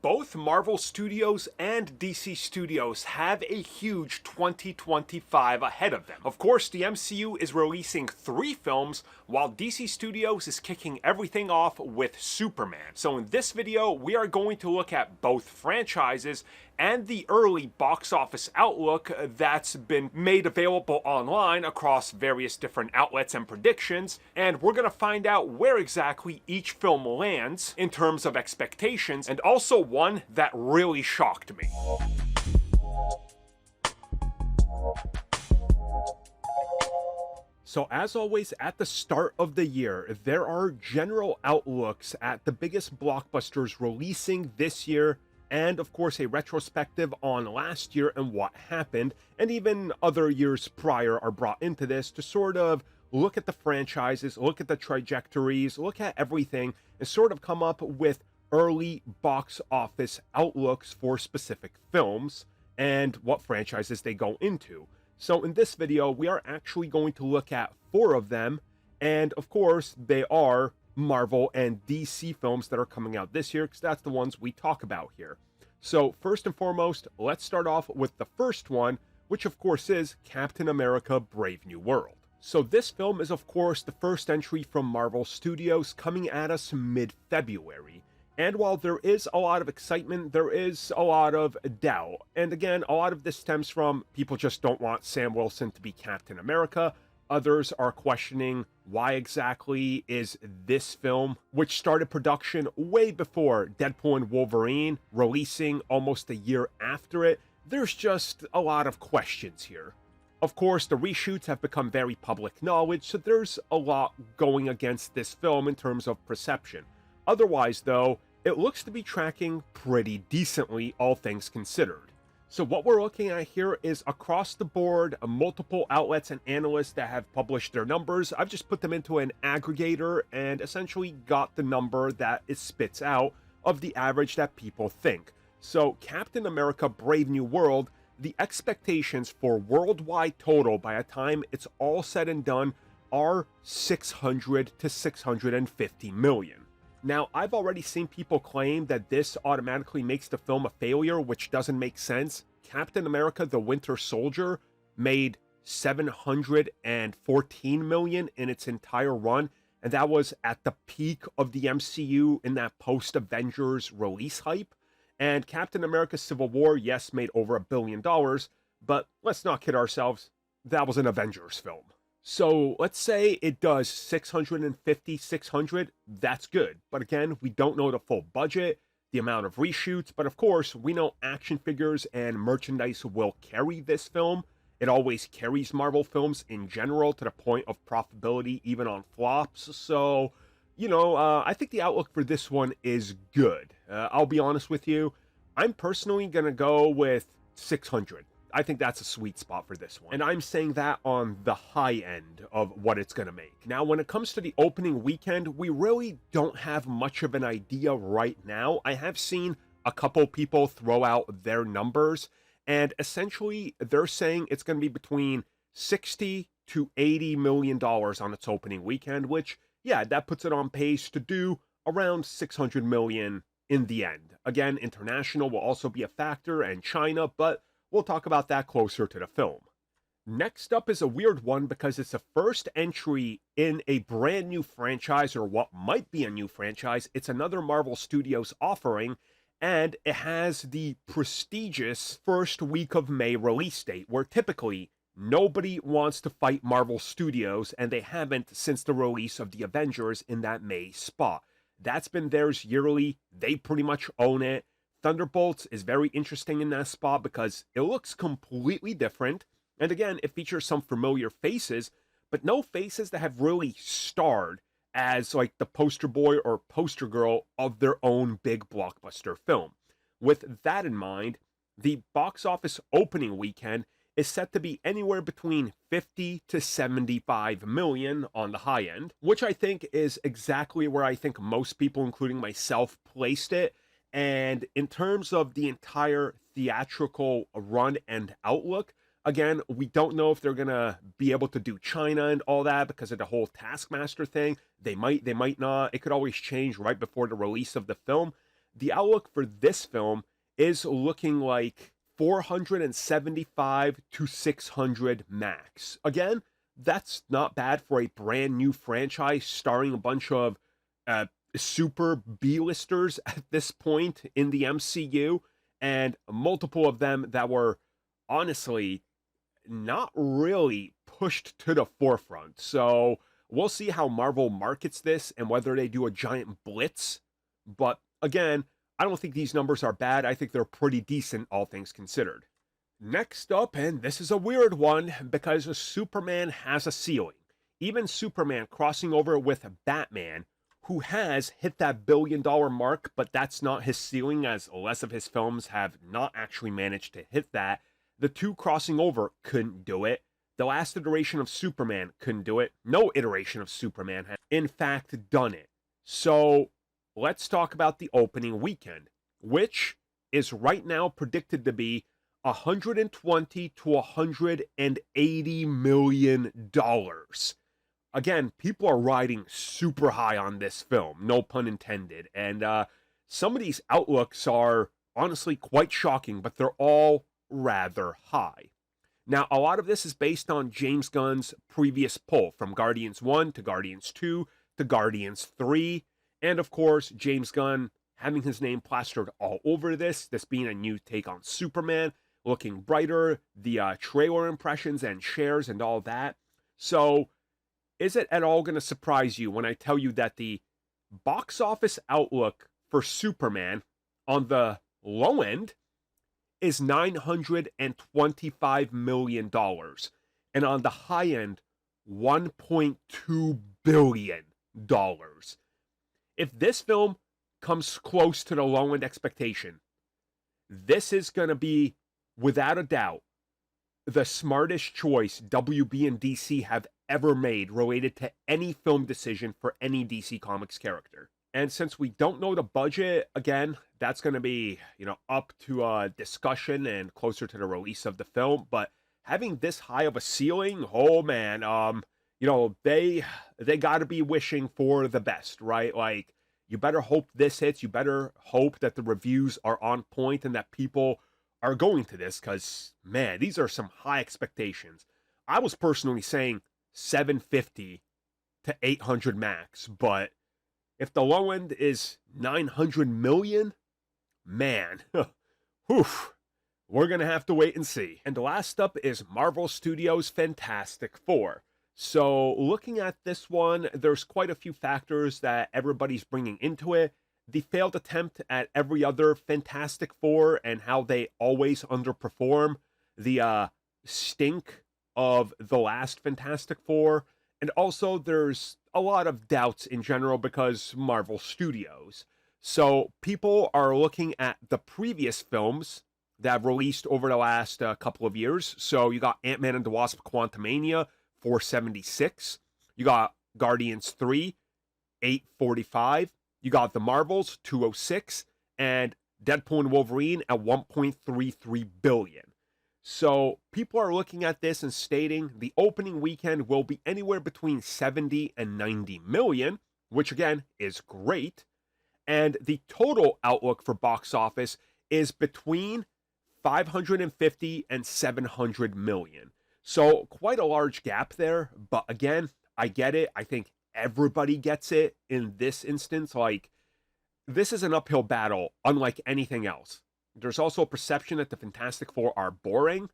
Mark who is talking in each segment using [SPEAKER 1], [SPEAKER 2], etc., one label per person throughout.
[SPEAKER 1] both Marvel Studios and DC Studios have a huge 2025 ahead of them. Of course, the MCU is releasing 3 films, while DC Studios is kicking everything off with Superman. So in this video, we are going to look at both franchises and the early box office outlook that's been made available online across various different outlets and predictions, and we're going to find out where exactly each film lands in terms of expectations, and also one that really shocked me. So as always, at the start of the year, there are general outlooks at the biggest blockbusters releasing this year, and of course a retrospective on last year and what happened, and even other years prior are brought into this to sort of look at the franchises, look at the trajectories, look at everything, and sort of come up with early box office outlooks for specific films and what franchises they go into. So in this video, we are actually going to look at 4 of them, and of course they are Marvel and DC films that are coming out this year, because that's the ones we talk about here. So first and foremost, let's start off with the first one, which of course is Captain America: Brave New World. So this film is of course the first entry from Marvel Studios, coming at us mid-February. And while there is a lot of excitement, there is a lot of doubt. And again, a lot of this stems from people just don't want Sam Wilson to be Captain America. Others are questioning why exactly is this film, which started production way before Deadpool and Wolverine, releasing almost a year after it. There's just a lot of questions here. Of course, the reshoots have become very public knowledge, so there's a lot going against this film in terms of perception. Otherwise, though, it looks to be tracking pretty decently, all things considered. So what we're looking at here is across the board, multiple outlets and analysts that have published their numbers. I've just put them into an aggregator and essentially got the number that it spits out of the average that people think. So Captain America: Brave New World, the expectations for worldwide total by the time it's all said and done are 600 to 650 million. Now, I've already seen people claim that this automatically makes the film a failure, which doesn't make sense. Captain America: The Winter Soldier made 714 million in its entire run, and that was at the peak of the MCU in that post-Avengers release hype. And Captain America: Civil War, yes, made over $1 billion, but let's not kid ourselves, that was an Avengers film. So let's say it does 650, 600, that's good. But again, we don't know the full budget, the amount of reshoots, but of course, we know action figures and merchandise will carry this film. It always carries Marvel films in general to the point of profitability, even on flops. So, you know, I think the outlook for this one is good. I'll be honest with you, I'm personally going to go with 600. I think that's a sweet spot for this one. And I'm saying that on the high end of what it's going to make. Now, when it comes to the opening weekend, we really don't have much of an idea right now. I have seen a couple people throw out their numbers, and essentially they're saying it's going to be between 60 to 80 million dollars on its opening weekend, which, yeah, that puts it on pace to do around 600 million in the end. Again, international will also be a factor, and China, but we'll talk about that closer to the film. Next up is a weird one because it's the first entry in a brand new franchise, or what might be a new franchise. It's another Marvel Studios offering, and it has the prestigious first week of May release date, where typically nobody wants to fight Marvel Studios, and they haven't since the release of the Avengers in that May spot. That's been theirs yearly. They pretty much own it. Thunderbolts is very interesting in that spot because it looks completely different. And again, it features some familiar faces, but no faces that have really starred as like the poster boy or poster girl of their own big blockbuster film. With that in mind, the box office opening weekend is set to be anywhere between 50 to 75 million on the high end, which I think is exactly where I think most people, including myself, placed it. And in terms of the entire theatrical run and outlook, again, we don't know if they're going to be able to do China and all that because of the whole Taskmaster thing. They might not. It could always change right before the release of the film. the outlook for this film is looking like 475 to 600 max. Again, that's not bad for a brand new franchise starring a bunch of super B-listers at this point in the MCU, and multiple of them that were honestly not really pushed to the forefront. So we'll see how Marvel markets this and whether they do a giant blitz. But again, I don't think these numbers are bad. I think they're pretty decent, all things considered. Next up, and this is a weird one because Superman has a ceiling. Even Superman crossing over with Batman, who has hit that billion-dollar mark, but that's not his ceiling, as less of his films have not actually managed to hit that. The two crossing over couldn't do it. The last iteration of Superman couldn't do it. No iteration of Superman has, in fact, done it. So let's talk about the opening weekend, which is right now predicted to be $120 to $180 million. Again, people are riding super high on this film, no pun intended. And some of these outlooks are honestly quite shocking, but they're all rather high. Now, a lot of this is based on James Gunn's previous poll, from Guardians 1 to Guardians 2 to Guardians 3. And of course, James Gunn having his name plastered all over this being a new take on Superman, looking brighter, the trailer impressions and shares and all that. So, is it at all going to surprise you when I tell you that the box office outlook for Superman on the low end is $925 million, and on the high end, $1.2 billion. If this film comes close to the low end expectation, this is going to be, without a doubt, the smartest choice WB and DC have ever made related to any film decision for any DC Comics character. And since we don't know the budget, again, that's going to be, up to discussion and closer to the release of the film. But having this high of a ceiling, oh man, they got to be wishing for the best, right? Like, you better hope this hits. You better hope that the reviews are on point and that people are going to this, because, man, these are some high expectations. I was personally saying 750 to 800 max, but if the low end is 900 million, man, we're going to have to wait and see. And the last up is Marvel Studios' Fantastic Four. So looking at this one, there's quite a few factors that everybody's bringing into it. The failed attempt at every other Fantastic Four and how they always underperform. The stink of the last Fantastic Four. And also there's a lot of doubts in general because Marvel Studios. So people are looking at the previous films that have released over the last couple of years. So you got Ant-Man and the Wasp: Quantumania, 476. You got Guardians 3, 845. You got The Marvels, 206. And Deadpool and Wolverine at 1.33 billion. So people are looking at this and stating the opening weekend will be anywhere between 70 and 90 million, which again is great. And the total outlook for box office is between 550 and 700 million. So quite a large gap there, but again, I get it. I think everybody gets it in this instance. Like, this is an uphill battle unlike anything else. There's also a perception that the Fantastic Four are boring,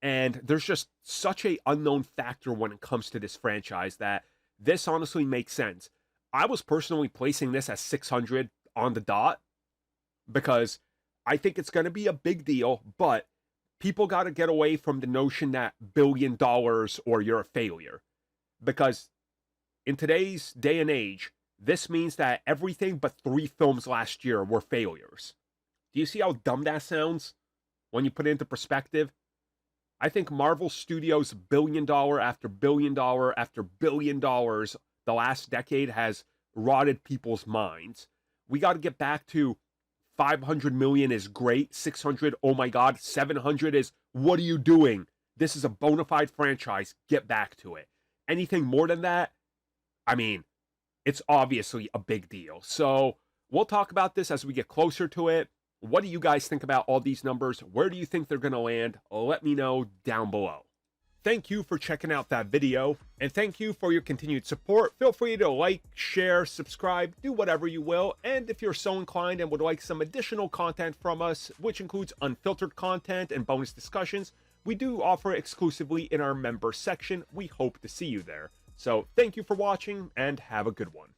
[SPEAKER 1] and there's just such a unknown factor when it comes to this franchise that this honestly makes sense. I was personally placing this as 600 on the dot because I think it's going to be a big deal, but people got to get away from the notion that $1 billion or you're a failure. Because in today's day and age, this means that everything but 3 films last year were failures. Do you see how dumb that sounds when you put it into perspective? I think Marvel Studios' $1 billion after $1 billion after $1 billion the last decade has rotted people's minds. We got to get back to 500 million is great, 600, oh my god, 700 is, what are you doing? This is a bona fide franchise, get back to it. Anything more than that, I mean, it's obviously a big deal. So We'll talk about this as we get closer to it. What do you guys think about all these numbers? Where do you think they're going to land? Let me know down below. Thank you for checking out that video, and thank you for your continued support. Feel free to like, share, subscribe, do whatever you will, and if you're so inclined and would like some additional content from us, which includes unfiltered content and bonus discussions, we do offer exclusively in our member section. We hope to see you there. So thank you for watching, and have a good one.